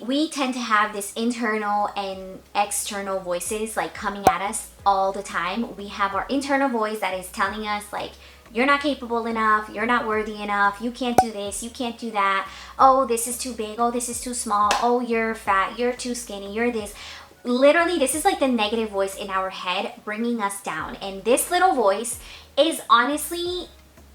We tend to have this internal and external voices like coming at us all the time. We have our internal voice that is telling us like, you're not capable enough, you're not worthy enough, you can't do this, you can't do that, oh, this is too big, oh, this is too small, oh, you're fat, you're too skinny, you're this. Literally, this is like the negative voice in our head bringing us down. And this little voice is honestly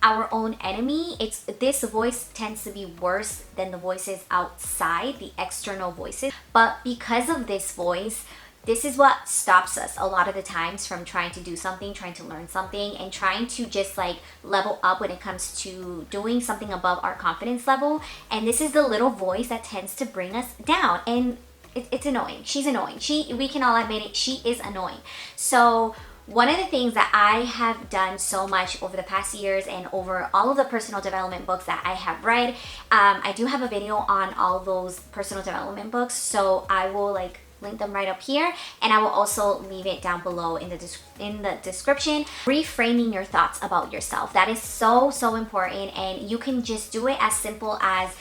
our own enemy. This voice tends to be worse than the voices outside, the external voices. But because of this voice, this is what stops us a lot of the times from trying to do something, trying to learn something, and trying to just like level up when it comes to doing something above our confidence level. And this is the little voice that tends to bring us down. And it's annoying. She's annoying. We can all admit it. She is annoying. So one of the things that I have done so much over the past years and over all of the personal development books that I have read, I do have a video on all those personal development books. So I will like link them right up here, and I will also leave it down below in the description. Reframing your thoughts about yourself. That is so important, and you can just do it as simple as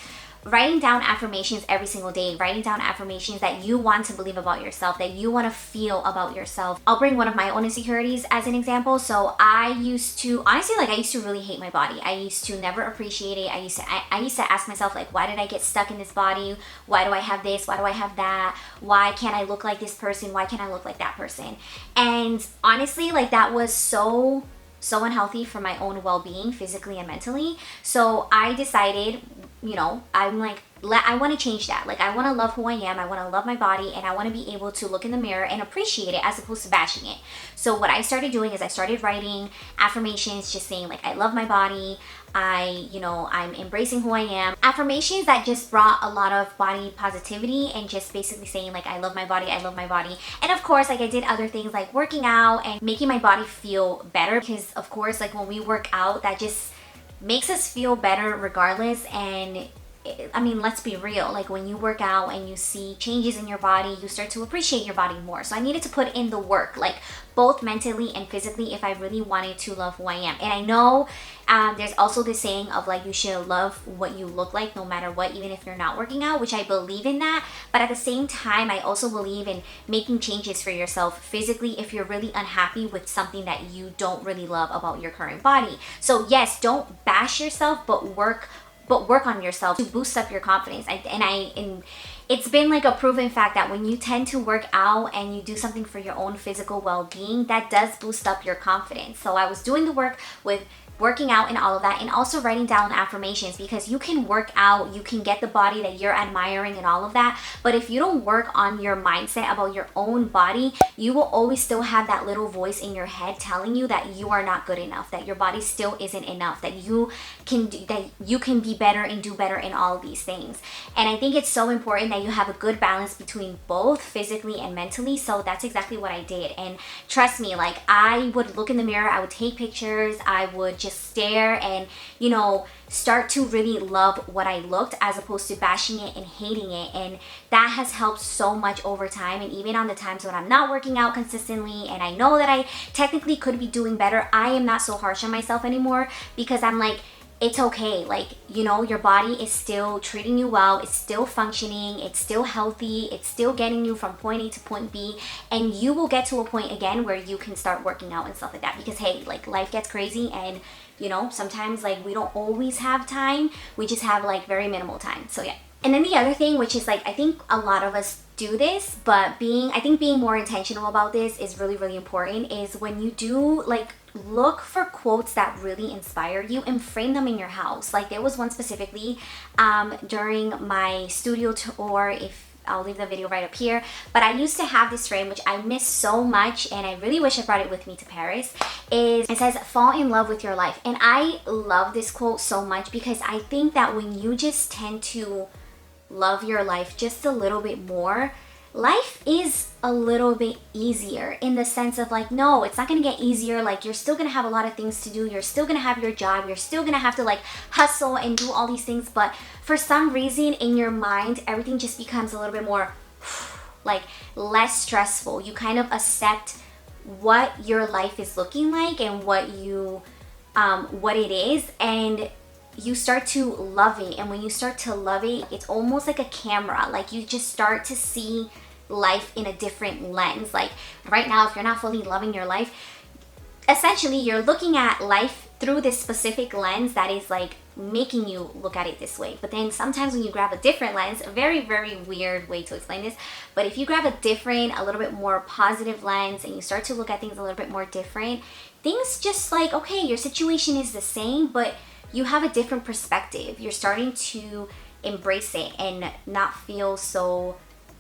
writing down affirmations every single day, writing down affirmations that you want to believe about yourself, that you want to feel about yourself. I'll bring one of my own insecurities as an example. So I used to, honestly, like I used to really hate my body. I used to never appreciate it. I used to ask myself like, why did I get stuck in this body? Why do I have this? Why do I have that? Why can't I look like this person? Why can't I look like that person? And honestly, like that was so unhealthy for my own well-being physically and mentally. So I decided, you know, I'm like, I want to change that. Like I want to love who I am, I want to love my body, and I want to be able to look in the mirror and appreciate it as opposed to bashing it. So what I started doing is I started writing affirmations, just saying like, I love my body, I'm embracing who I am. Affirmations that just brought a lot of body positivity and just basically saying like, I love my body, I love my body. And of course, like I did other things like working out and making my body feel better, because of course, like when we work out, that just makes us feel better regardless. And I mean, let's be real, like when you work out and you see changes in your body, you start to appreciate your body more. So I needed to put in the work, like both mentally and physically, if I really wanted to love who I am. And I know there's also this saying of like, you should love what you look like no matter what, even if you're not working out, which I believe in that. But at the same time, I also believe in making changes for yourself physically if you're really unhappy with something that you don't really love about your current body. So yes, don't bash yourself, but work on yourself to boost up your confidence. And it's been like a proven fact that when you tend to work out and you do something for your own physical well-being, that does boost up your confidence. So I was doing the work with working out and all of that, and also writing down affirmations, because you can work out, you can get the body that you're admiring and all of that, but if you don't work on your mindset about your own body, you will always still have that little voice in your head telling you that you are not good enough, that your body still isn't enough, that you can be better and do better in all of these things. And I think it's so important that you have a good balance between both physically and mentally. So that's exactly what I did. And trust me, like I would look in the mirror, I would take pictures, I would just stare and, you know, start to really love what I looked as opposed to bashing it and hating it. And that has helped so much over time. And even on the times when I'm not working out consistently and I know that I technically could be doing better, I am not so harsh on myself anymore, because I'm like, it's okay. Like, you know, your body is still treating you well, it's still functioning, it's still healthy, it's still getting you from point A to point B, and you will get to a point again where you can start working out and stuff like that. Because hey, like life gets crazy, and you know, sometimes like we don't always have time, we just have like very minimal time. So yeah. And then the other thing, which is like, I think a lot of us do this, but I think being more intentional about this is really, really important, is when you do like look for quotes that really inspire you and frame them in your house. Like there was one specifically during my studio tour, if I'll leave the video right up here, but I used to have this frame which I miss so much, and I really wish I brought it with me to Paris. It says, fall in love with your life. And I love this quote so much, because I think that when you just tend to love your life just a little bit more, life is a little bit easier, in the sense of like, no, it's not gonna get easier. Like you're still gonna have a lot of things to do, you're still gonna have your job, you're still gonna have to like hustle and do all these things, but for some reason in your mind, everything just becomes a little bit more like less stressful. You kind of accept what your life is looking like and what it is, and you start to love it. And when you start to love it, it's almost like a camera. Like you just start to see life in a different lens. Like right now, if you're not fully loving your life, essentially you're looking at life through this specific lens that is like making you look at it this way. But then sometimes when you grab a different lens, a very, very weird way to explain this, but if you grab a different, a little bit more positive lens and you start to look at things a little bit more different, things just like, okay, your situation is the same, but you have a different perspective. You're starting to embrace it and not feel so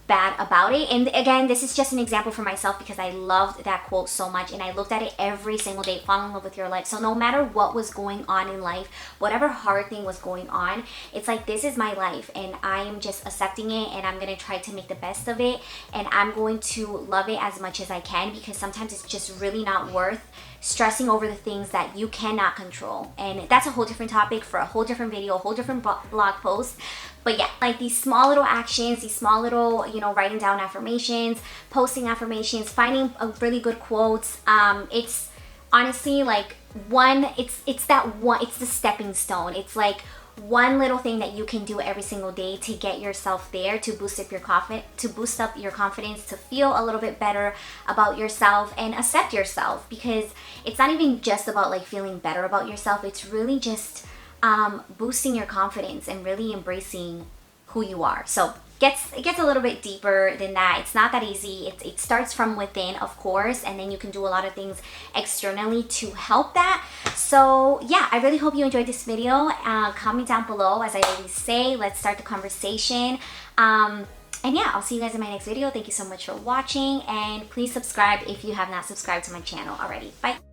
bad about it. And again, this is just an example for myself because I loved that quote so much and I looked at it every single day. Fall in love with your life. So no matter what was going on in life, whatever hard thing was going on, it's like, this is my life and I'm just accepting it and I'm going to try to make the best of it, and I'm going to love it as much as I can, because sometimes it's just really not worth stressing over the things that you cannot control. And that's a whole different topic for a whole different video, a whole different blog post. But yeah, like these small little actions, these small little, you know, writing down affirmations, posting affirmations, finding a really good quotes. It's honestly like it's the stepping stone. It's like one little thing that you can do every single day to get yourself there, to boost up your confidence, to feel a little bit better about yourself and accept yourself, because it's not even just about like feeling better about yourself. It's really just boosting your confidence and really embracing who you are. So it gets a little bit deeper than that. It's not that easy. It starts from within, of course, and then you can do a lot of things externally to help that. So yeah, I really hope you enjoyed this video. Comment down below. As I always say, let's start the conversation. And yeah, I'll see you guys in my next video. Thank you so much for watching, and please subscribe if you have not subscribed to my channel already. Bye.